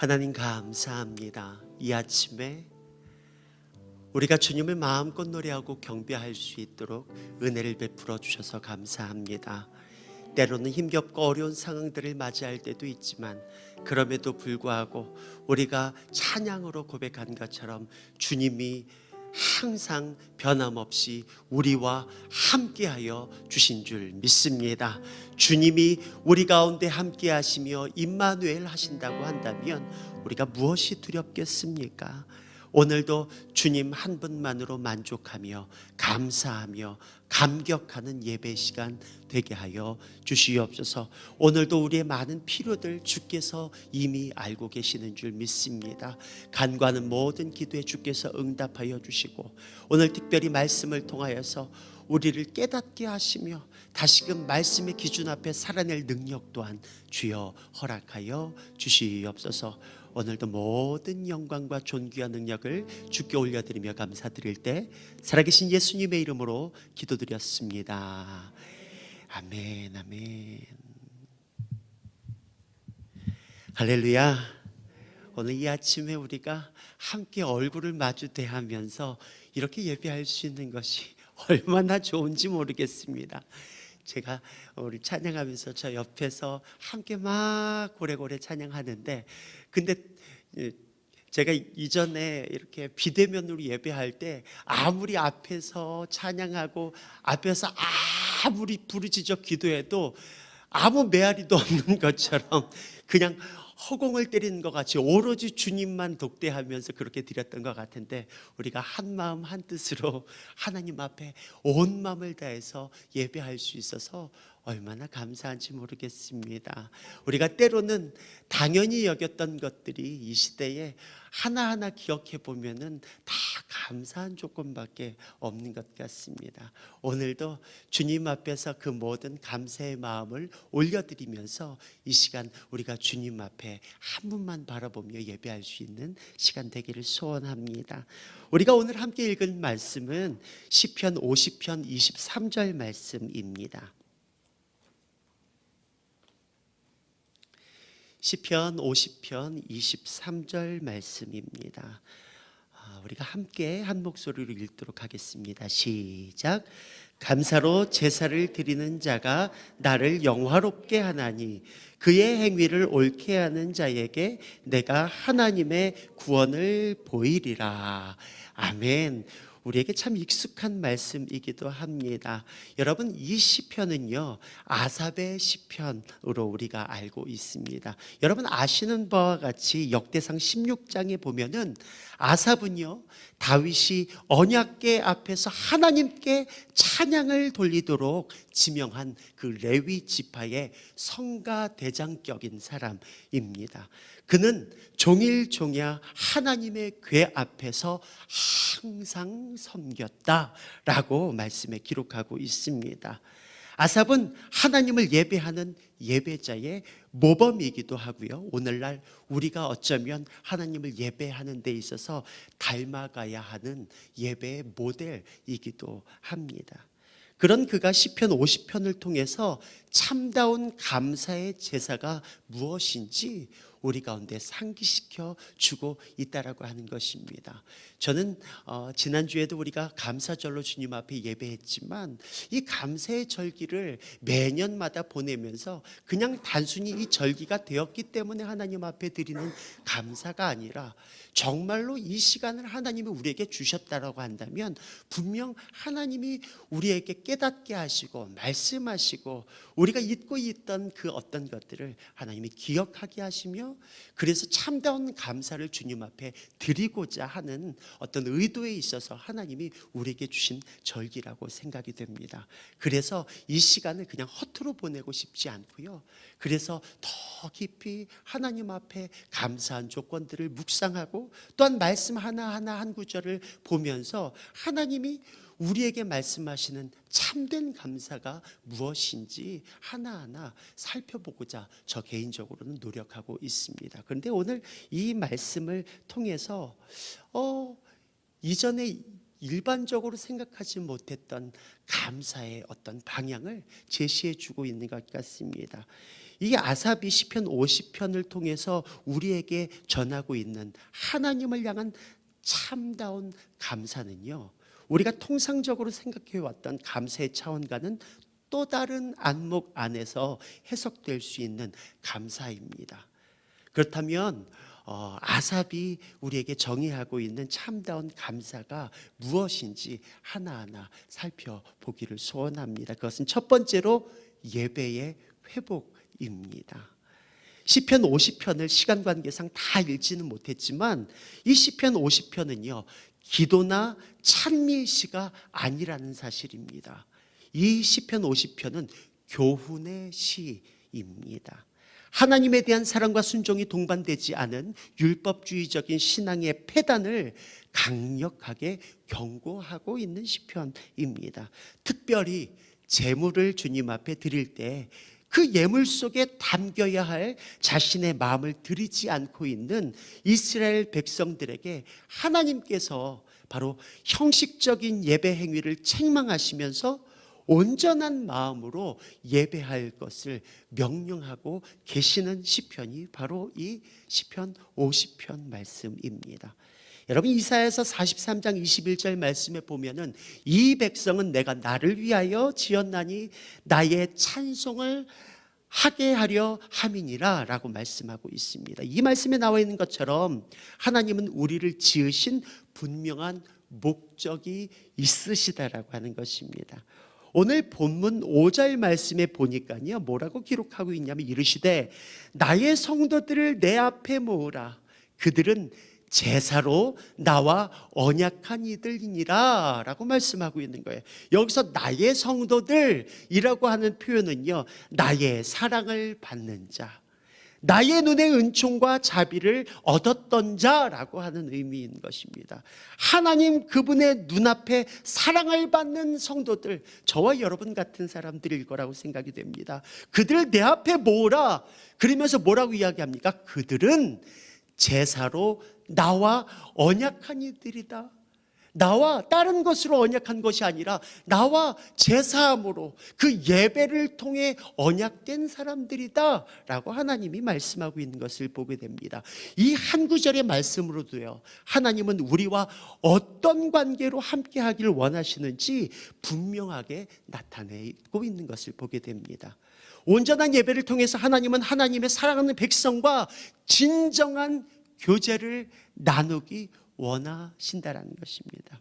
하나님 감사합니다. 이 아침에 우리가 주님을 마음껏 노래하고 경배할 수 있도록 은혜를 베풀어 주셔서 감사합니다. 때로는 힘겹고 어려운 상황들을 맞이할 때도 있지만 그럼에도 불구하고 우리가 찬양으로 고백한 것처럼 주님이 항상 변함없이 우리와 함께하여 주신 줄 믿습니다. 주님이 우리 가운데 함께하시며 임마누엘 하신다고 한다면 우리가 무엇이 두렵겠습니까? 오늘도 주님 한 분만으로 만족하며 감사하며 감격하는 예배 시간 되게 하여 주시옵소서. 오늘도 우리의 많은 필요들 주께서 이미 알고 계시는 줄 믿습니다. 간구하는 모든 기도에 주께서 응답하여 주시고 오늘 특별히 말씀을 통하여서 우리를 깨닫게 하시며 다시금 말씀의 기준 앞에 살아낼 능력 또한 주여 허락하여 주시옵소서. 오늘도 모든 영광과 존귀한 능력을 주께 올려드리며 감사드릴 때 살아계신 예수님의 이름으로 기도드렸습니다. 아멘, 아멘. 할렐루야. 오늘 이 아침에 우리가 함께 얼굴을 마주 대하면서 이렇게 예배할 수 있는 것이 얼마나 좋은지 모르겠습니다. 제가 우리 찬양하면서 저 옆에서 함께 막 고래고래 찬양하는데, 근데 제가 이전에 이렇게 비대면으로 예배할 때 아무리 앞에서 찬양하고 앞에서 아무리 부르짖어 기도해도 아무 메아리도 없는 것처럼 그냥 허공을 때리는 것 같이 오로지 주님만 독대하면서 그렇게 드렸던 것 같은데, 우리가 한 마음 한 뜻으로 하나님 앞에 온 마음을 다해서 예배할 수 있어서 얼마나 감사한지 모르겠습니다. 우리가 때로는 당연히 여겼던 것들이 이 시대에 하나하나 기억해 보면은 다 감사한 조건밖에 없는 것 같습니다. 오늘도 주님 앞에서 그 모든 감사의 마음을 올려드리면서 이 시간 우리가 주님 앞에 한 분만 바라보며 예배할 수 있는 시간 되기를 소원합니다. 우리가 오늘 함께 읽은 말씀은 시편 50편 23절 말씀입니다. 시편 50편 23절 말씀입니다. 우리가 함께 한 목소리로 읽도록 하겠습니다. 시작. 감사로 제사를 드리는 자가 나를 영화롭게 하나니 그의 행위를 옳게 하는 자에게 내가 하나님의 구원을 보이리라. 아멘. 우리에게 참 익숙한 말씀이기도 합니다. 여러분, 이 시편은요 아삽의 시편으로 우리가 알고 있습니다. 여러분 아시는 바와 같이 역대상 16장에 보면은 아삽은요 다윗이 언약궤 앞에서 하나님께 찬양을 돌리도록 지명한 그 레위 지파의 성가대장격인 사람입니다. 그는 종일종야 하나님의 궤 앞에서 항상 섬겼다라고 말씀에 기록하고 있습니다. 아삽은 하나님을 예배하는 예배자의 모범이기도 하고요, 오늘날 우리가 어쩌면 하나님을 예배하는 데 있어서 닮아가야 하는 예배의 모델이기도 합니다. 그런 그가 시편 50편을 통해서 참다운 감사의 제사가 무엇인지 우리 가운데 상기시켜 주고 있다라고 하는 것입니다. 저는 지난주에도 우리가 감사절로 주님 앞에 예배했지만 이 감사의 절기를 매년마다 보내면서 그냥 단순히 이 절기가 되었기 때문에 하나님 앞에 드리는 감사가 아니라 정말로 이 시간을 하나님이 우리에게 주셨다라고 한다면 분명 하나님이 우리에게 깨닫게 하시고 말씀하시고 우리가 잊고 있던 그 어떤 것들을 하나님이 기억하게 하시며, 그래서 참다운 감사를 주님 앞에 드리고자 하는 어떤 의도에 있어서 하나님이 우리에게 주신 절기라고 생각이 됩니다. 그래서 이 시간을 그냥 허투루 보내고 싶지 않고요, 그래서 더 깊이 하나님 앞에 감사한 조건들을 묵상하고 또한 말씀 하나하나 한 구절을 보면서 하나님이 우리에게 말씀하시는 참된 감사가 무엇인지 하나하나 살펴보고자 저 개인적으로는 노력하고 있습니다. 그런데 오늘 이 말씀을 통해서 이전에 일반적으로 생각하지 못했던 감사의 어떤 방향을 제시해 주고 있는 것 같습니다. 이 아삽이 시편 50편을 통해서 우리에게 전하고 있는 하나님을 향한 참다운 감사는요, 우리가 통상적으로 생각해 왔던 감사의 차원과는 또 다른 안목 안에서 해석될 수 있는 감사입니다. 그렇다면 아삽이 우리에게 정의하고 있는 참다운 감사가 무엇인지 하나하나 살펴보기를 소원합니다. 그것은 첫 번째로 예배의 회복입니다. 시편 50편을 시간 관계상 다 읽지는 못했지만 이 시편 50편은요, 기도나 찬미의 시가 아니라는 사실입니다. 이 시편 50편은 교훈의 시입니다. 하나님에 대한 사랑과 순종이 동반되지 않은 율법주의적인 신앙의 폐단을 강력하게 경고하고 있는 시편입니다. 특별히 제물을 주님 앞에 드릴 때 그 예물 속에 담겨야 할 자신의 마음을 드리지 않고 있는 이스라엘 백성들에게 하나님께서 바로 형식적인 예배 행위를 책망하시면서 온전한 마음으로 예배할 것을 명령하고 계시는 시편이 바로 이 시편 50편 말씀입니다. 여러분, 이사야서 43장 21절 말씀에 보면은 이 백성은 내가 나를 위하여 지었나니 나의 찬송을 하게 하려 함이니라 라고 말씀하고 있습니다. 이 말씀에 나와 있는 것처럼 하나님은 우리를 지으신 분명한 목적이 있으시다라고 하는 것입니다. 오늘 본문 5절 말씀에 보니까요, 뭐라고 기록하고 있냐면 이르시되 나의 성도들을 내 앞에 모으라. 그들은 제사로 나와 언약한 이들이니라 라고 말씀하고 있는 거예요. 여기서 나의 성도들이라고 하는 표현은요, 나의 사랑을 받는 자, 나의 눈에 은총과 자비를 얻었던 자라고 하는 의미인 것입니다. 하나님 그분의 눈앞에 사랑을 받는 성도들, 저와 여러분 같은 사람들일 거라고 생각이 됩니다. 그들을 내 앞에 모으라. 그러면서 뭐라고 이야기합니까? 그들은 제사로 나와 언약한 이들이다. 나와 다른 것으로 언약한 것이 아니라 나와 제사함으로 그 예배를 통해 언약된 사람들이다 라고 하나님이 말씀하고 있는 것을 보게 됩니다. 이 한 구절의 말씀으로도요, 하나님은 우리와 어떤 관계로 함께 하기를 원하시는지 분명하게 나타내고 있는 것을 보게 됩니다. 온전한 예배를 통해서 하나님은 하나님의 사랑하는 백성과 진정한 교제를 나누기 원하신다라는 것입니다.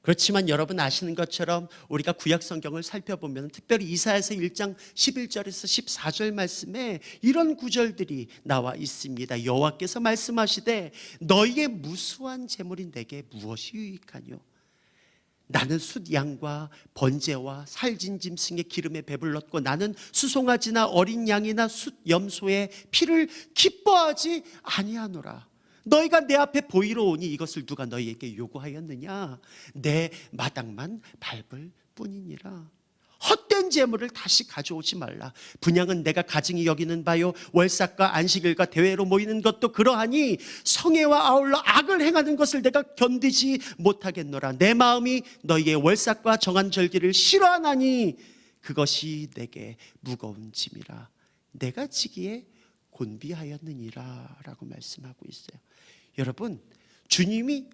그렇지만 여러분 아시는 것처럼 우리가 구약 성경을 살펴보면 특별히 이사야서 1장 11절에서 14절 말씀에 이런 구절들이 나와 있습니다. 여호와께서 말씀하시되 너희의 무수한 재물이 내게 무엇이 유익하뇨? 나는 숫 양과 번제와 살진 짐승의 기름에 배불렀고 나는 수송아지나 어린 양이나 숫 염소의 피를 기뻐하지 아니하노라. 너희가 내 앞에 보이러 오니 이것을 누가 너희에게 요구하였느냐? 내 마당만 밟을 뿐이니라. 헛된 재물을 다시 가져오지 말라. 분향은 내가 가증히 여기는 바요, 월삭과 안식일과 대회로 모이는 것도 그러하니 성회와 아울러 악을 행하는 것을 내가 견디지 못하겠노라. 내 마음이 너희의 월삭과 정한 절기를 싫어하나니 그것이 내게 무거운 짐이라. 내가 지기에 곤비하였느니라 라고 말씀하고 있어요. 여러분, 주님이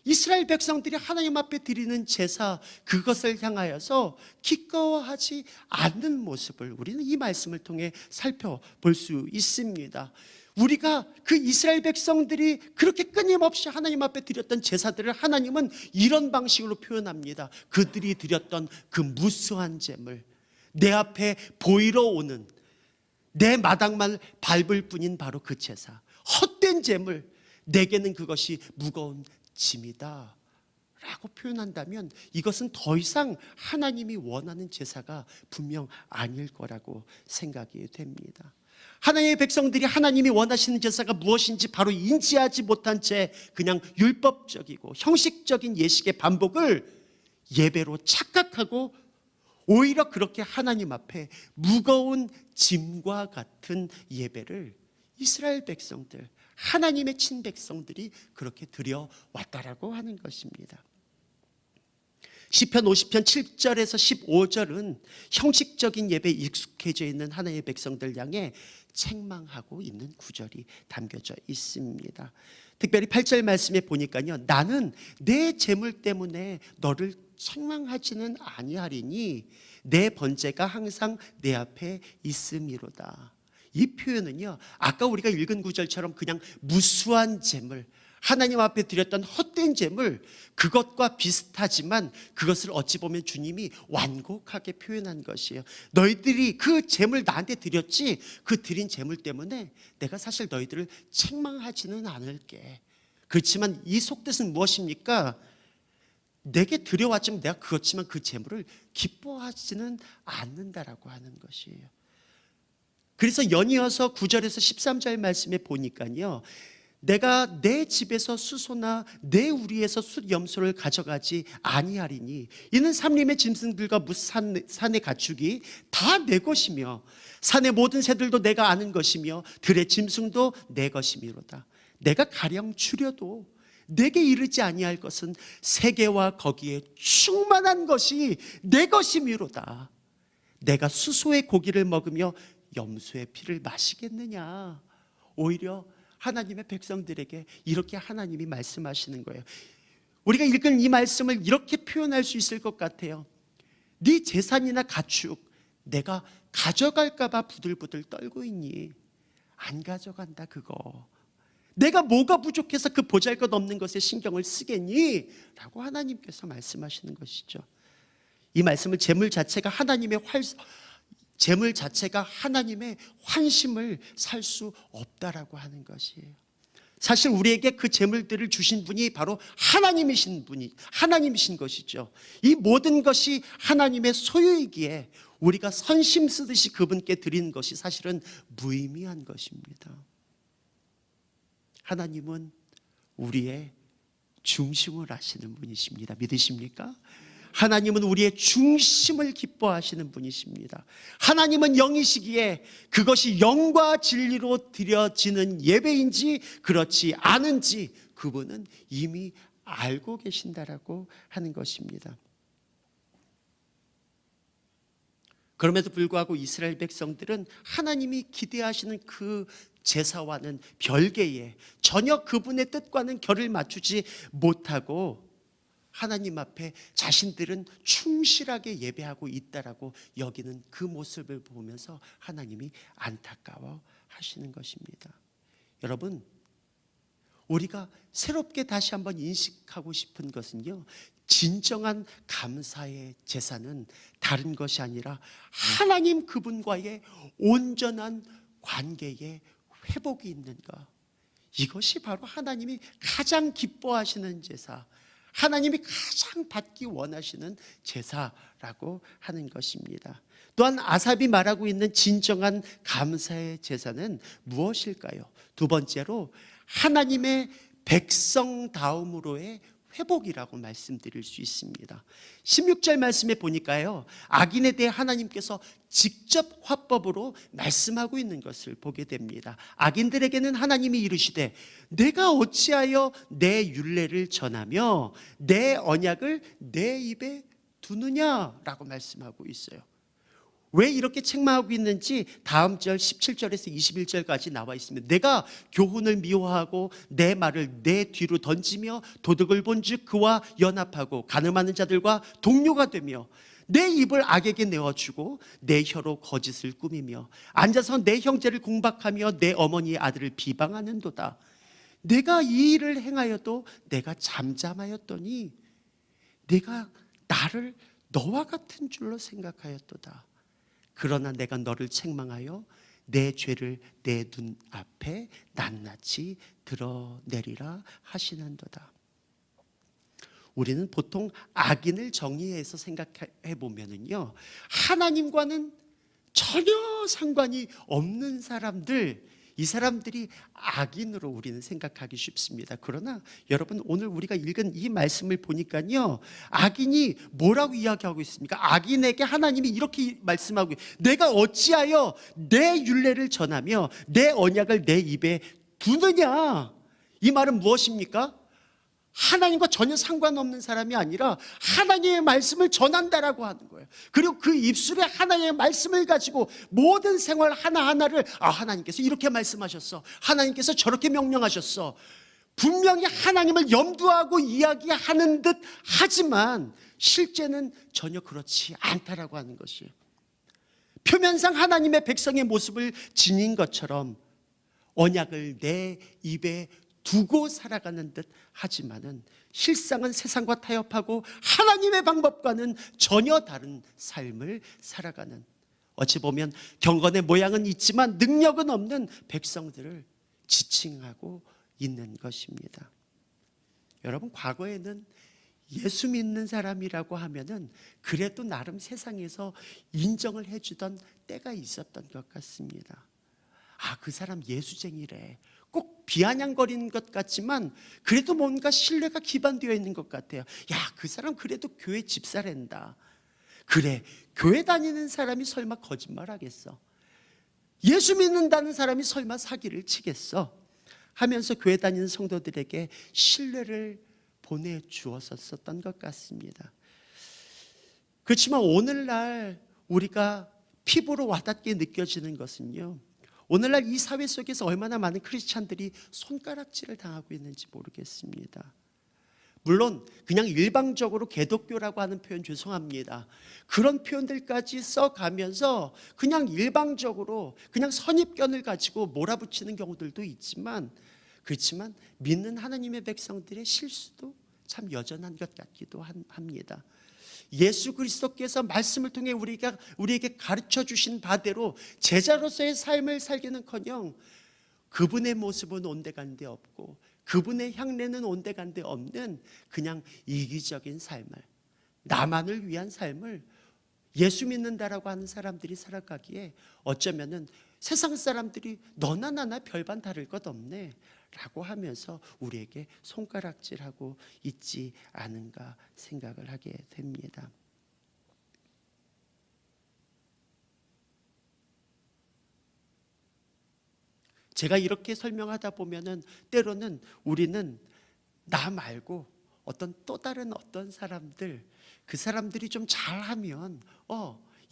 이스라엘 백성들이 하나님 앞에 드리는 제사, 그것을 향하여서 기꺼워하지 않는 모습을 우리는 이 말씀을 통해 살펴볼 수 있습니다. 우리가 그 이스라엘 백성들이 그렇게 끊임없이 하나님 앞에 드렸던 제사들을 하나님은 이런 방식으로 표현합니다. 그들이 드렸던 그 무수한 제물, 내 앞에 보이러 오는, 내 마당만 밟을 뿐인 바로 그 제사, 헛된 제물, 내게는 그것이 무거운 짐이다 라고 표현한다면 이것은 더 이상 하나님이 원하는 제사가 분명 아닐 거라고 생각이 됩니다. 하나님의 백성들이 하나님이 원하시는 제사가 무엇인지 바로 인지하지 못한 채 그냥 율법적이고 형식적인 예식의 반복을 예배로 착각하고 오히려 그렇게 하나님 앞에 무거운 짐과 같은 예배를 이스라엘 백성들, 하나님의 친백성들이 그렇게 드려왔다라고 하는 것입니다. 시편 50편 7절에서 15절은 형식적인 예배에 익숙해져 있는 하나님의 백성들 향해 책망하고 있는 구절이 담겨져 있습니다. 특별히 8절 말씀에 보니까요, 나는 내 재물 때문에 너를 책망하지는 아니하리니 내 번제가 항상 내 앞에 있음이로다. 이 표현은요, 아까 우리가 읽은 구절처럼 그냥 무수한 재물, 하나님 앞에 드렸던 헛된 재물, 그것과 비슷하지만 그것을 어찌 보면 주님이 완곡하게 표현한 것이에요. 너희들이 그 재물 나한테 드렸지, 그 드린 재물 때문에 내가 사실 너희들을 책망하지는 않을게. 그렇지만 이 속뜻은 무엇입니까? 내게 드려왔지만 내가 그렇지만 그 재물을 기뻐하지는 않는다라고 하는 것이에요. 그래서 연이어서 9절에서 13절 말씀에 보니까요, 내가 내 집에서 수소나 내 우리에서 숫 염소를 가져가지 아니하리니 이는 삼림의 짐승들과 산의 가축이 다 내 것이며 산의 모든 새들도 내가 아는 것이며 들의 짐승도 내 것이미로다. 내가 가령 추려도 내게 이르지 아니할 것은 세계와 거기에 충만한 것이 내 것이미로다. 내가 수소의 고기를 먹으며 염소의 피를 마시겠느냐. 오히려 하나님의 백성들에게 이렇게 하나님이 말씀하시는 거예요. 우리가 읽은 이 말씀을 이렇게 표현할 수 있을 것 같아요. 네 재산이나 가축 내가 가져갈까 봐 부들부들 떨고 있니? 안 가져간다 그거. 내가 뭐가 부족해서 그 보잘것없는 것에 신경을 쓰겠니? 라고 하나님께서 말씀하시는 것이죠. 이 말씀을 재물 자체가 하나님의 환심을 살 수 없다라고 하는 것이에요. 사실 우리에게 그 재물들을 주신 분이 바로 하나님이신 것이죠. 이 모든 것이 하나님의 소유이기에 우리가 선심 쓰듯이 그분께 드리는 것이 사실은 무의미한 것입니다. 하나님은 우리의 중심을 아시는 분이십니다. 믿으십니까? 하나님은 우리의 중심을 기뻐하시는 분이십니다. 하나님은 영이시기에 그것이 영과 진리로 드려지는 예배인지 그렇지 않은지 그분은 이미 알고 계신다라고 하는 것입니다. 그럼에도 불구하고 이스라엘 백성들은 하나님이 기대하시는 그 제사와는 별개의 전혀 그분의 뜻과는 결을 맞추지 못하고 하나님 앞에 자신들은 충실하게 예배하고 있다라고 여기는 그 모습을 보면서 하나님이 안타까워 하시는 것입니다. 여러분, 우리가 새롭게 다시 한번 인식하고 싶은 것은요, 진정한 감사의 제사는 다른 것이 아니라 하나님 그분과의 온전한 관계의 회복이 있는 것, 이것이 바로 하나님이 가장 기뻐하시는 제사, 하나님이 가장 받기 원하시는 제사라고 하는 것입니다. 또한 아삽이 말하고 있는 진정한 감사의 제사는 무엇일까요? 두 번째로 하나님의 백성다움으로의 회복이라고 말씀드릴 수 있습니다. 16절 말씀에 보니까요, 악인에 대해 하나님께서 직접 화법으로 말씀하고 있는 것을 보게 됩니다. 악인들에게는 하나님이 이르시되 내가 어찌하여 내 율례를 전하며 내 언약을 내 입에 두느냐라고 말씀하고 있어요. 왜 이렇게 책망하고 있는지 다음 절 17절에서 21절까지 나와 있습니다. 내가 교훈을 미워하고 내 말을 내 뒤로 던지며 도둑을 본즉 그와 연합하고 간음하는 자들과 동료가 되며 내 입을 악에게 내어주고 내 혀로 거짓을 꾸미며 앉아서 내 형제를 공박하며 내 어머니의 아들을 비방하는도다. 내가 이 일을 행하여도 내가 잠잠하였더니 내가 나를 너와 같은 줄로 생각하였도다. 그러나 내가 너를 책망하여 내 죄를 내 눈앞에 낱낱이 드러내리라 하시는도다. 우리는 보통 악인을 정의해서 생각해 보면은요, 하나님과는 전혀 상관이 없는 사람들, 이 사람들이 악인으로 우리는 생각하기 쉽습니다. 그러나 여러분, 오늘 우리가 읽은 이 말씀을 보니까요, 악인이 뭐라고 이야기하고 있습니까? 악인에게 하나님이 이렇게 말씀하고, 내가 어찌하여 내 율례를 전하며 내 언약을 내 입에 두느냐. 이 말은 무엇입니까? 하나님과 전혀 상관없는 사람이 아니라 하나님의 말씀을 전한다라고 하는 거예요. 그리고 그 입술에 하나님의 말씀을 가지고 모든 생활 하나하나를 하나님께서 이렇게 말씀하셨어, 하나님께서 저렇게 명령하셨어, 분명히 하나님을 염두하고 이야기하는 듯 하지만 실제는 전혀 그렇지 않다라고 하는 것이에요. 표면상 하나님의 백성의 모습을 지닌 것처럼 언약을 내 입에 두고 살아가는 듯 하지만은 실상은 세상과 타협하고 하나님의 방법과는 전혀 다른 삶을 살아가는, 어찌 보면 경건의 모양은 있지만 능력은 없는 백성들을 지칭하고 있는 것입니다. 여러분, 과거에는 예수 믿는 사람이라고 하면은 그래도 나름 세상에서 인정을 해주던 때가 있었던 것 같습니다. 그 사람 예수쟁이래. 꼭 비아냥거리는 것 같지만 그래도 뭔가 신뢰가 기반되어 있는 것 같아요. 그 사람 그래도 교회 집사랜다. 그래, 교회 다니는 사람이 설마 거짓말하겠어? 예수 믿는다는 사람이 설마 사기를 치겠어? 하면서 교회 다니는 성도들에게 신뢰를 보내주었었던 것 같습니다. 그렇지만 오늘날 우리가 피부로 와닿게 느껴지는 것은요, 오늘날 이 사회 속에서 얼마나 많은 크리스찬들이 손가락질을 당하고 있는지 모르겠습니다. 물론 그냥 일방적으로 개독교라고 하는 표현 죄송합니다. 그런 표현들까지 써가면서 그냥 일방적으로 그냥 선입견을 가지고 몰아붙이는 경우들도 있지만, 그렇지만 믿는 하나님의 백성들의 실수도 참 여전한 것 같기도 합니다. 예수 그리스도께서 말씀을 통해 우리에게 가르쳐 주신 바대로 제자로서의 삶을 살기는커녕 그분의 모습은 온데간데 없고 그분의 향내는 온데간데 없는 그냥 이기적인 삶을, 나만을 위한 삶을 예수 믿는다라고 하는 사람들이 살아가기에 어쩌면은 세상 사람들이 너나 나나 별반 다를 것 없네 라고 하면서 우리에게 손가락질하고 있지 않은가 생각을 하게 됩니다. 제가 이렇게 설명하다 보면은 때로는 우리는 나 말고 어떤 또 다른 어떤 사람들, 그 사람들이 좀 잘하면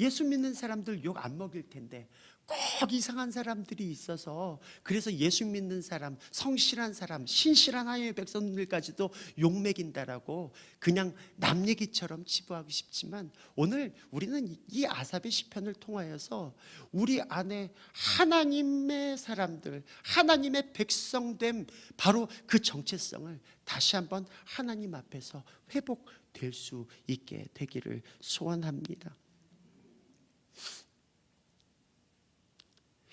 예수 믿는 사람들 욕 안 먹일 텐데 꼭 이상한 사람들이 있어서 그래서 예수 믿는 사람, 성실한 사람, 신실한 하나님의 백성들까지도 욕 먹인다라고 그냥 남 얘기처럼 치부하고 싶지만, 오늘 우리는 이 아삽의 시편을 통하여서 우리 안에 하나님의 사람들, 하나님의 백성됨, 바로 그 정체성을 다시 한번 하나님 앞에서 회복될 수 있게 되기를 소원합니다.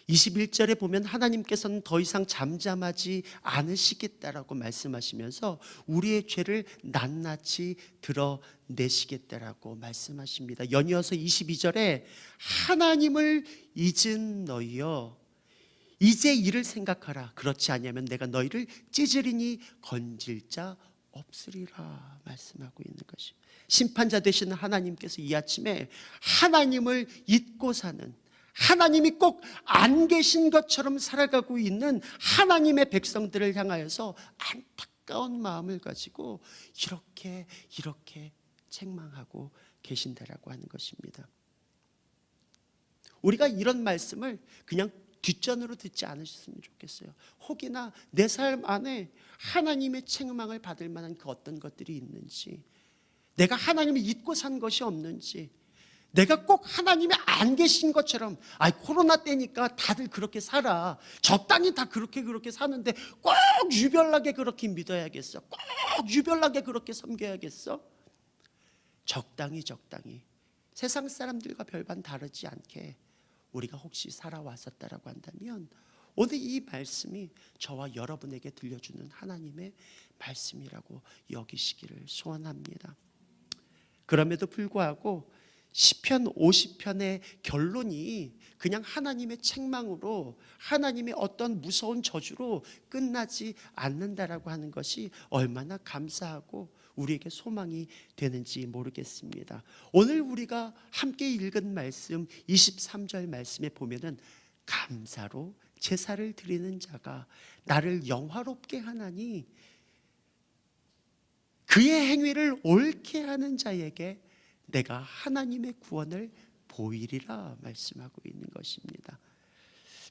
21절에 보면 하나님께서는 더 이상 잠잠하지 않으시겠다라고 말씀하시면서 우리의 죄를 낱낱이 드러내시겠다라고 말씀하십니다. 연이어서 22절에 하나님을 잊은 너희여 이제 이를 생각하라. 그렇지 아니하면 내가 너희를 찢으리니 건질 자 없으리라 말씀하고 있는 것입니다. 심판자 되시는 하나님께서 이 아침에 하나님을 잊고 사는, 하나님이 꼭 안 계신 것처럼 살아가고 있는 하나님의 백성들을 향하여서 안타까운 마음을 가지고 이렇게 책망하고 계신다라고 하는 것입니다. 우리가 이런 말씀을 그냥 뒷전으로 듣지 않으셨으면 좋겠어요. 혹이나 내 삶 안에 하나님의 책망을 받을 만한 그 어떤 것들이 있는지, 내가 하나님을 잊고 산 것이 없는지, 내가 꼭 하나님이 안 계신 것처럼 코로나 때니까 다들 그렇게 살아, 적당히 다 그렇게 사는데 꼭 유별나게 그렇게 믿어야겠어? 꼭 유별나게 그렇게 섬겨야겠어? 적당히 세상 사람들과 별반 다르지 않게 우리가 혹시 살아왔었다라고 한다면 오늘 이 말씀이 저와 여러분에게 들려주는 하나님의 말씀이라고 여기시기를 소원합니다. 그럼에도 불구하고 시편 50편의 결론이 그냥 하나님의 책망으로, 하나님의 어떤 무서운 저주로 끝나지 않는다라고 하는 것이 얼마나 감사하고 우리에게 소망이 되는지 모르겠습니다. 오늘 우리가 함께 읽은 말씀 23절 말씀에 보면은 감사로 제사를 드리는 자가 나를 영화롭게 하나니 그의 행위를 옳게 하는 자에게 내가 하나님의 구원을 보이리라 말씀하고 있는 것입니다.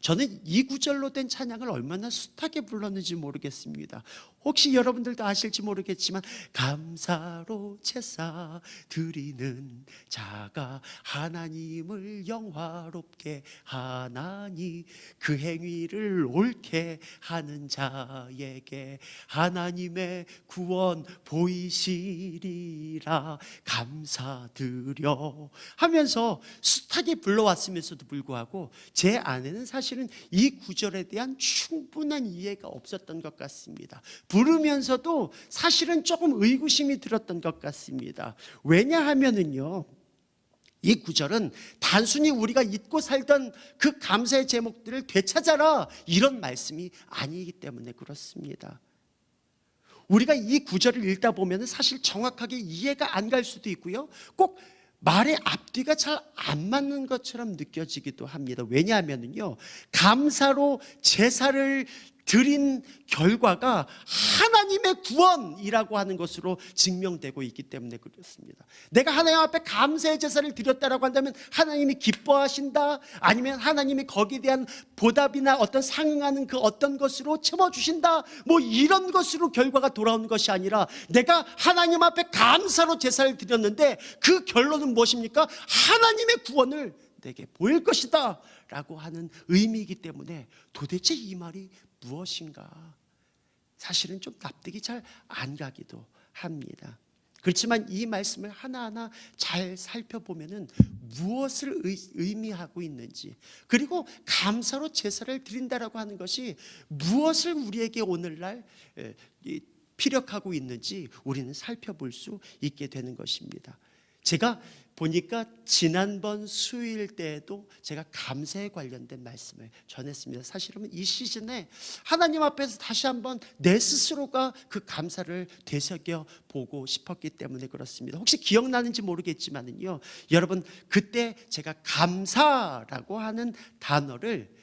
저는 이 구절로 된 찬양을 얼마나 숱하게 불렀는지 모르겠습니다. 혹시 여러분들도 아실지 모르겠지만 감사로 제사 드리는 자가 하나님을 영화롭게 하나니 그 행위를 옳게 하는 자에게 하나님의 구원 보이시리라 감사드려 하면서 숱하게 불러왔으면서도 불구하고 제 안에는 사실은 이 구절에 대한 충분한 이해가 없었던 것 같습니다. 부르면서도 사실은 조금 의구심이 들었던 것 같습니다. 왜냐하면은요, 이 구절은 단순히 우리가 잊고 살던 그 감사의 제목들을 되찾아라 이런 말씀이 아니기 때문에 그렇습니다. 우리가 이 구절을 읽다 보면 사실 정확하게 이해가 안 갈 수도 있고요, 꼭 말의 앞뒤가 잘 안 맞는 것처럼 느껴지기도 합니다. 왜냐하면요, 감사로 제사를 드린 결과가 하나님의 구원이라고 하는 것으로 증명되고 있기 때문에 그렇습니다. 내가 하나님 앞에 감사의 제사를 드렸다라고 한다면 하나님이 기뻐하신다, 아니면 하나님이 거기에 대한 보답이나 어떤 상응하는 그 어떤 것으로 채워주신다, 뭐 이런 것으로 결과가 돌아오는 것이 아니라 내가 하나님 앞에 감사로 제사를 드렸는데 그 결론은 무엇입니까? 하나님의 구원을 내게 보일 것이다 라고 하는 의미이기 때문에 도대체 이 말이 무엇인가 사실은 좀 납득이 잘 안 가기도 합니다. 그렇지만 이 말씀을 하나하나 잘 살펴보면은 무엇을 의미하고 있는지, 그리고 감사로 제사를 드린다라고 하는 것이 무엇을 우리에게 오늘날 피력하고 있는지 우리는 살펴볼 수 있게 되는 것입니다. 제가 보니까 지난번 수요일 때에도 제가 감사에 관련된 말씀을 전했습니다. 사실은 이 시즌에 하나님 앞에서 다시 한번 내 스스로가 그 감사를 되새겨 보고 싶었기 때문에 그렇습니다. 혹시 기억나는지 모르겠지만요, 여러분, 그때 제가 감사라고 하는 단어를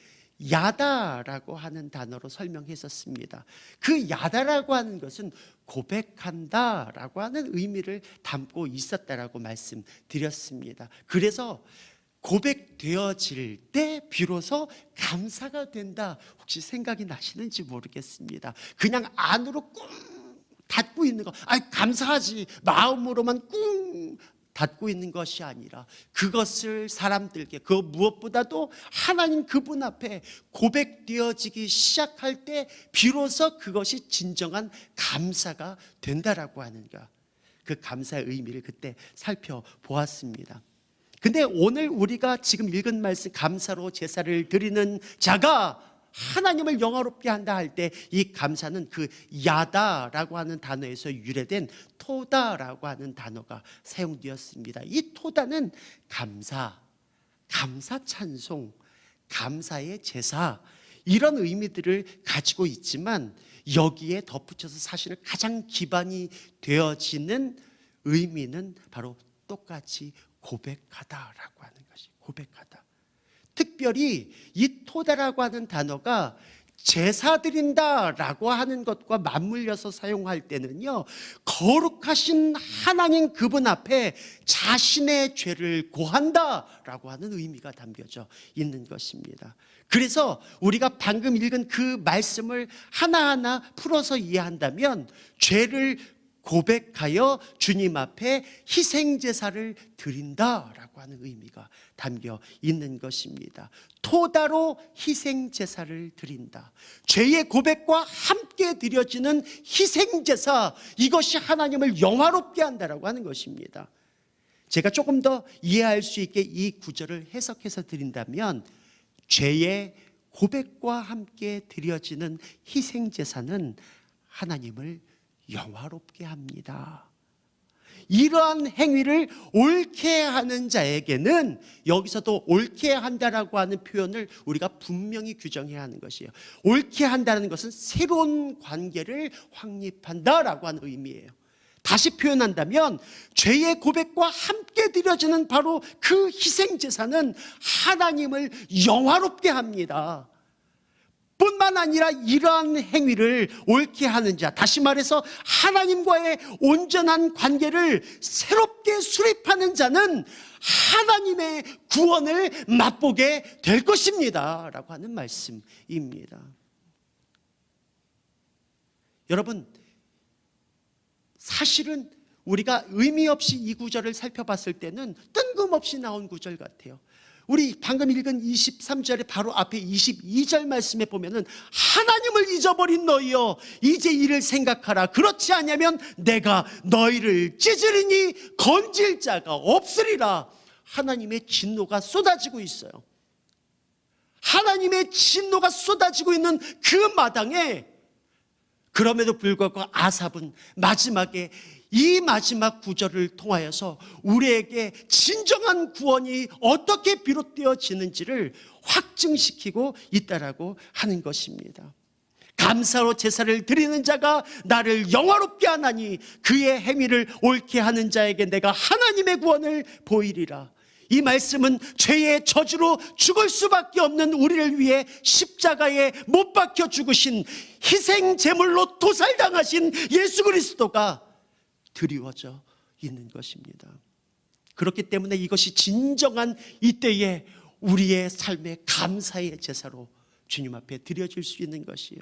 야다라고 하는 단어로 설명했었습니다. 그 야다라고 하는 것은 고백한다라고 하는 의미를 담고 있었다라고 말씀드렸습니다. 그래서 고백되어질 때 비로소 감사가 된다, 혹시 생각이 나시는지 모르겠습니다. 그냥 안으로 꾹 닫고 있는 거, 감사하지 마음으로만 꾹 닫고 있는 것이 아니라 그것을 사람들께, 그 무엇보다도 하나님 그분 앞에 고백되어지기 시작할 때 비로소 그것이 진정한 감사가 된다라고 하는 것, 그 감사의 의미를 그때 살펴보았습니다. 근데 오늘 우리가 지금 읽은 말씀, 감사로 제사를 드리는 자가 하나님을 영화롭게 한다 할 때 이 감사는 그 야다라고 하는 단어에서 유래된 토다라고 하는 단어가 사용되었습니다. 이 토다는 감사, 감사 찬송, 감사의 제사, 이런 의미들을 가지고 있지만 여기에 덧붙여서 사실은 가장 기반이 되어지는 의미는 바로 똑같이 고백하다라고 하는 것이, 고백하다. 특별히 이 토다라고 하는 단어가 제사 드린다라고 하는 것과 맞물려서 사용할 때는요, 거룩하신 하나님 그분 앞에 자신의 죄를 고한다라고 하는 의미가 담겨져 있는 것입니다. 그래서 우리가 방금 읽은 그 말씀을 하나하나 풀어서 이해한다면 죄를 고백하여 주님 앞에 희생제사를 드린다라고 하는 의미가 담겨 있는 것입니다. 토다로 희생제사를 드린다, 죄의 고백과 함께 드려지는 희생제사, 이것이 하나님을 영화롭게 한다라고 하는 것입니다. 제가 조금 더 이해할 수 있게 이 구절을 해석해서 드린다면, 죄의 고백과 함께 드려지는 희생제사는 하나님을 영화롭게 합니다. 이러한 행위를 옳게 하는 자에게는, 여기서도 옳게 한다라고 하는 표현을 우리가 분명히 규정해야 하는 것이에요. 옳게 한다는 것은 새로운 관계를 확립한다라고 하는 의미예요. 다시 표현한다면 죄의 고백과 함께 드려지는 바로 그 희생제사는 하나님을 영화롭게 합니다. 뿐만 아니라 이러한 행위를 옳게 하는 자, 다시 말해서 하나님과의 온전한 관계를 새롭게 수립하는 자는 하나님의 구원을 맛보게 될 것입니다 라고 하는 말씀입니다. 여러분, 사실은 우리가 의미 없이 이 구절을 살펴봤을 때는 뜬금없이 나온 구절 같아요. 우리 방금 읽은 23절의 바로 앞에 22절 말씀에 보면은 하나님을 잊어버린 너희여 이제 이를 생각하라. 그렇지 않으면 내가 너희를 찢으리니 건질 자가 없으리라. 하나님의 진노가 쏟아지고 있어요. 하나님의 진노가 쏟아지고 있는 그 마당에 그럼에도 불구하고 아삽은 마지막에 이 마지막 구절을 통하여서 우리에게 진정한 구원이 어떻게 비롯되어지는지를 확증시키고 있다라고 하는 것입니다. 감사로 제사를 드리는 자가 나를 영화롭게 하나니 그의 행위를 옳게 하는 자에게 내가 하나님의 구원을 보이리라. 이 말씀은 죄의 저주로 죽을 수밖에 없는 우리를 위해 십자가에 못 박혀 죽으신 희생 제물로 도살당하신 예수 그리스도가 드리워져 있는 것입니다. 그렇기 때문에 이것이 진정한 이때의 우리의 삶의 감사의 제사로 주님 앞에 드려질 수 있는 것이에요.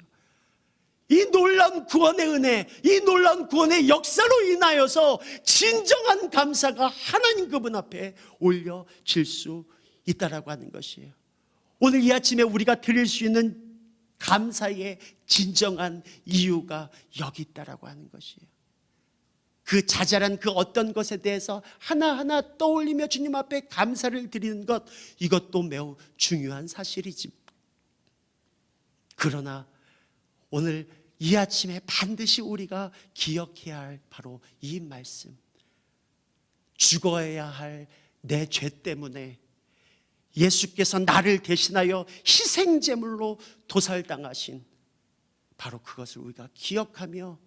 이 놀라운 구원의 은혜, 이 놀라운 구원의 역사로 인하여서 진정한 감사가 하나님 그분 앞에 올려질 수 있다라고 하는 것이에요. 오늘 이 아침에 우리가 드릴 수 있는 감사의 진정한 이유가 여기 있다라고 하는 것이에요. 그 자잘한 그 어떤 것에 대해서 하나하나 떠올리며 주님 앞에 감사를 드리는 것, 이것도 매우 중요한 사실이지. 그러나 오늘 이 아침에 반드시 우리가 기억해야 할 바로 이 말씀, 죽어야 할 내 죄 때문에 예수께서 나를 대신하여 희생제물로 도살당하신 바로 그것을 우리가 기억하며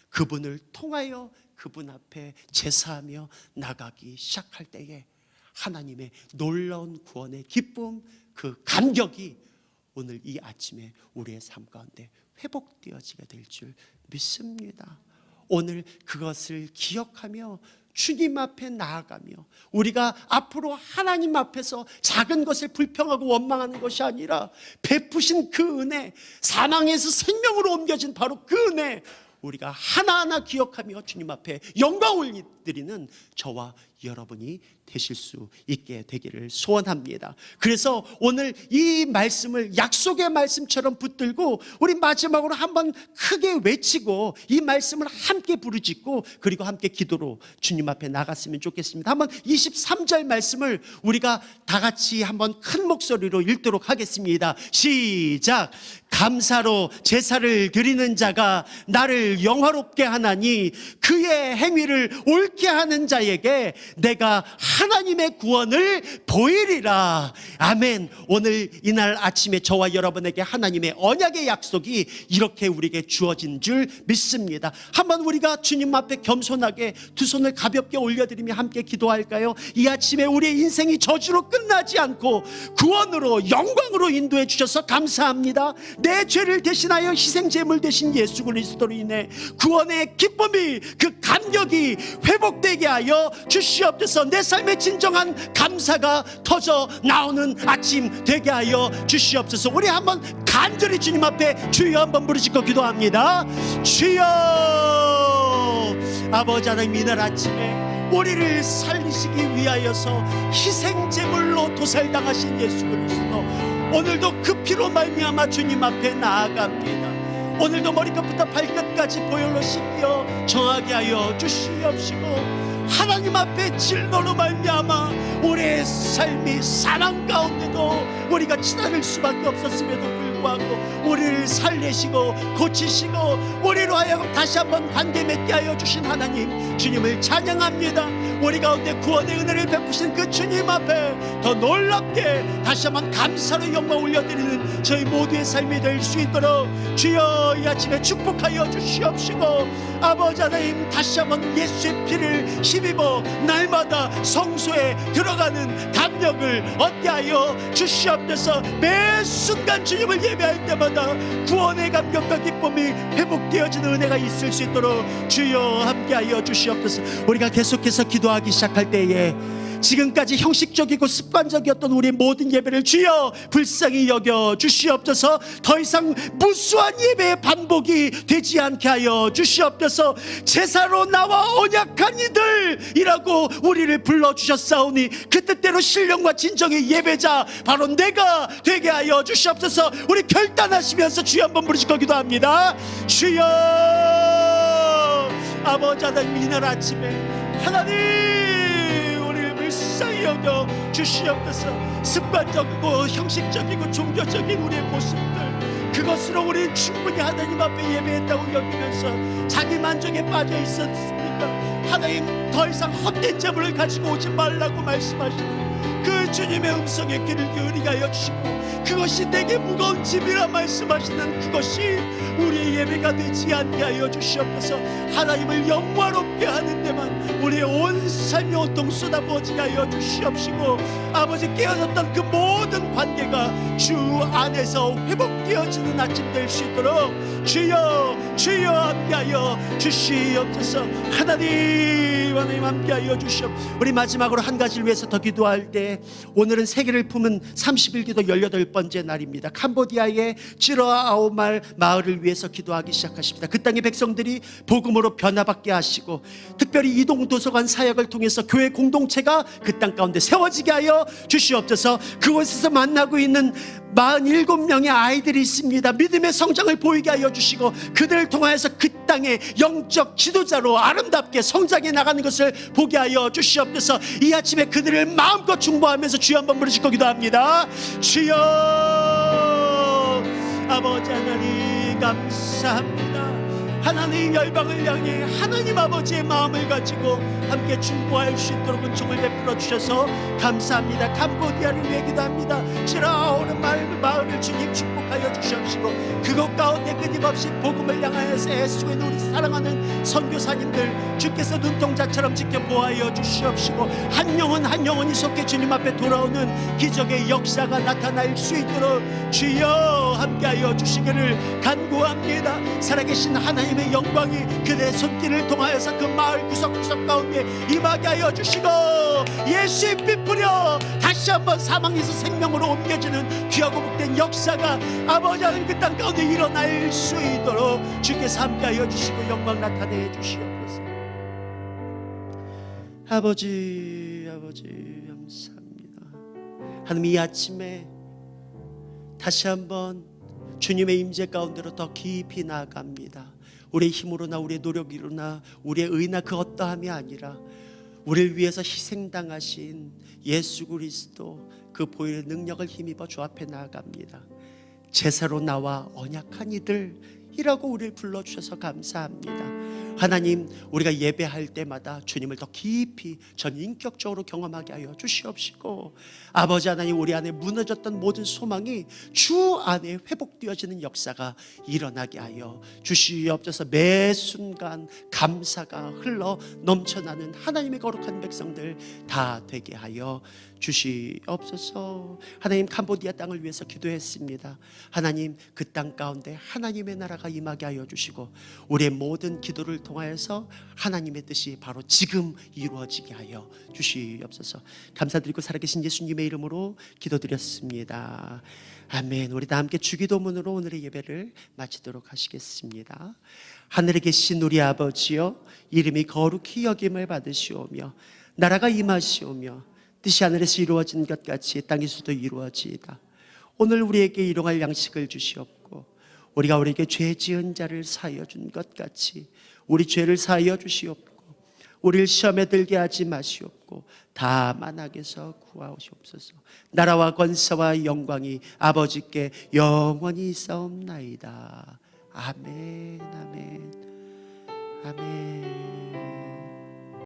그분을 통하여 그분 앞에 제사하며 나가기 시작할 때에 하나님의 놀라운 구원의 기쁨, 그 감격이 오늘 이 아침에 우리의 삶 가운데 회복되어지게 될 줄 믿습니다. 오늘 그것을 기억하며 주님 앞에 나아가며 우리가 앞으로 하나님 앞에서 작은 것을 불평하고 원망하는 것이 아니라 베푸신 그 은혜, 사망에서 생명으로 옮겨진 바로 그 은혜, 우리가 하나하나 기억하며 주님 앞에 영광을 드리는 저와 여러분이 되실 수 있게 되기를 소원합니다. 그래서 오늘 이 말씀을 약속의 말씀처럼 붙들고 우리 마지막으로 한번 크게 외치고 이 말씀을 함께 부르짖고 그리고 함께 기도로 주님 앞에 나갔으면 좋겠습니다. 한번 23절 말씀을 우리가 다 같이 한번 큰 목소리로 읽도록 하겠습니다. 시작. 감사로 제사를 드리는 자가 나를 영화롭게 하나니 그의 행위를 옳게 하는 자에게 내가 하나님의 구원을 보이리라. 아멘. 오늘 이날 아침에 저와 여러분에게 하나님의 언약의 약속이 이렇게 우리에게 주어진 줄 믿습니다. 한번 우리가 주님 앞에 겸손하게 두 손을 가볍게 올려드리며 함께 기도할까요? 이 아침에 우리의 인생이 저주로 끝나지 않고 구원으로 영광으로 인도해 주셔서 감사합니다. 내 죄를 대신하여 희생제물 되신 예수 그리스도로 인해 구원의 기쁨이, 그 감격이 회복되게 하여 주시옵소서. 내 삶의 진정한 감사가 터져 나오는 아침 되게 하여 주시옵소서. 우리 한번 간절히 주님 앞에 주여 한번 부르짖고 기도합니다. 주여. 아버지 하나님, 이날 아침에 우리를 살리시기 위하여서 희생제물로 도살당하신 예수 그리스도, 오늘도 그 피로 말미암아 주님 앞에 나아갑니다. 오늘도 머리끝부터 발끝까지 보혈로 씻겨 정하게 하여 주시옵시고, 하나님 앞에 진노로 말미암아 우리의 삶이 사랑 가운데도 우리가 치달을 수밖에 없었음에도 불구하고 우리를 살리시고 고치시고 우리로 하여금 다시 한번 관계 맺게 하여 주신 하나님, 주님을 찬양합니다. 우리 가운데 구원의 은혜를 베푸신 그 주님 앞에 더 놀랍게 다시 한번 감사로 영광 올려드리는 저희 모두의 삶이 될 수 있도록 주여 이 아침에 축복하여 주시옵시고, 아버지 하나님, 다시 한번 예수의 피를 힘입어 날마다 성소에 들어가는 감격을 얻게 하여 주시옵소서. 매 순간 주님을 예배할 때마다 구원의 감격과 기쁨이 회복되어지는 은혜가 있을 수 있도록 주여 함께하여 주시옵소서. 우리가 계속해서 기도하기 시작할 때에 지금까지 형식적이고 습관적이었던 우리의 모든 예배를 주여 불쌍히 여겨 주시옵소서. 더 이상 무수한 예배의 반복이 되지 않게 하여 주시옵소서. 제사로 나와 언약한 이들이라고 우리를 불러주셨사오니 그 뜻대로 신령과 진정의 예배자 바로 내가 되게 하여 주시옵소서. 우리 결단하시면서 주여 한번 부르시고 기도합니다. 주여 아버지 하나님, 이날 아침에 하나님 불쌍히 여겨 주시옵소서. 습관적이고 형식적이고 종교적인 우리의 모습들, 그것으로 우리는 충분히 하나님 앞에 예배했다고 여기면서 자기 만족에 빠져 있었습니까? 하나님, 더 이상 헛된 재물을 가지고 오지 말라고 말씀하시는 그 주님의 음성에 귀를 기울이게 하여 주시고, 그것이 내게 무거운 짐이라 말씀하시는 그것이 우리의 예배가 되지 않게 하여 주시옵소서. 하나님을 영화롭게 하는 데만 우리의 온 삶이 온통 쏟아부어지게 하여 주시옵시고, 아버지 깨어졌던 그 모든 관계가 주 안에서 회복되어지는 아침 될 수 있도록 주여 주여 함께하여 주시옵소서. 하나님 함께하여 주시옵. 우리 마지막으로 한 가지를 위해서 더 기도할 때, 오늘은 세계를 품은 30일 기도 18번째 날입니다. 캄보디아의 찌러아오말 마을을 위해서 기도하기 시작하십니다. 그 땅의 백성들이 복음으로 변화받게 하시고, 특별히 이동도서관 사역을 통해서 교회 공동체가 그 땅 가운데 세워지게 하여 주시옵소서. 그곳에서 만나고 있는 47명의 아이들이 있습니다. 믿음의 성장을 보이게 하여 주시고, 그들을 통하여서 그 땅의 영적 지도자로 아름답게 성장해 나가는 것을 보게 하여 주시옵소서. 이 아침에 그들을 마음껏 중보하면서 주여 한번 부르시고 기도합니다. 주여 아버지 하나님 감사합니다. 하나님 열방을 향해 하나님 아버지의 마음을 가지고 함께 중보할 수 있도록 은총을 베풀어 주셔서 감사합니다. 캄보디아를 위해 기도합니다. 찌라오는 마을을 주님 축복하여 주시옵시고, 그곳 가운데 끊임없이 복음을 향하여서 애쓰고 있는 우리 사랑하는 선교사님들 주께서 눈동자처럼 지켜보아여 주시옵시고, 한 영혼 이속해 주님 앞에 돌아오는 기적의 역사가 나타날 수 있도록 주여 함께하여 주시기를 간구합니다. 살아계신 하나님의 영광이 그들의 손길을 통하여서 그 마을 구석구석 가운데 임하게 하여 주시고, 예수의 피 뿌려 다시 한번 사망에서 생명으로 옮겨지는 귀하고 복된 역사가 아버지 하나님 그 땅 가운데 일어날 수 있도록 주께서 함께하여 주시고 영광 나타내 주시옵소서. 아버지 감사합니다. 하나님, 이 아침에 다시 한번 주님의 임재 가운데로 더 깊이 나아갑니다. 우리의 힘으로나 우리의 노력으로나 우리의 의나 그 어떠함이 아니라 우리를 위해서 희생당하신 예수 그리스도 그 보혈의 능력을 힘입어 주 앞에 나아갑니다. 제사로 나와 언약한 이들이라고 우리를 불러주셔서 감사합니다. 하나님, 우리가 예배할 때마다 주님을 더 깊이 전인격적으로 경험하게 하여 주시옵시고, 아버지 하나님, 우리 안에 무너졌던 모든 소망이 주 안에 회복되어지는 역사가 일어나게 하여 주시옵소서. 매 순간 감사가 흘러 넘쳐나는 하나님의 거룩한 백성들 다 되게 하여 주시옵소서. 하나님, 캄보디아 땅을 위해서 기도했습니다. 하나님, 그 땅 가운데 하나님의 나라가 임하게 하여 주시고, 우리의 모든 기도를 통하여서 하나님의 뜻이 바로 지금 이루어지게 하여 주시옵소서. 감사드리고 살아계신 예수님의 이름으로 기도드렸습니다. 아멘. 우리 다 함께 주기도문으로 오늘의 예배를 마치도록 하시겠습니다. 하늘에 계신 우리 아버지여, 이름이 거룩히 여김을 받으시오며 나라가 임하시오며 뜻이 하늘에서 이루어진 것 같이 땅에서도 이루어지이다. 오늘 우리에게 일용할 양식을 주시옵고, 우리가 우리에게 죄 지은 자를 사하여 준 것 같이 우리 죄를 사하여 주시옵고, 우리를 시험에 들게 하지 마시옵고 다만 악에서 구하시옵소서. 나라와 권세와 영광이 아버지께 영원히 있사옵나이다. 아멘 아멘 아멘.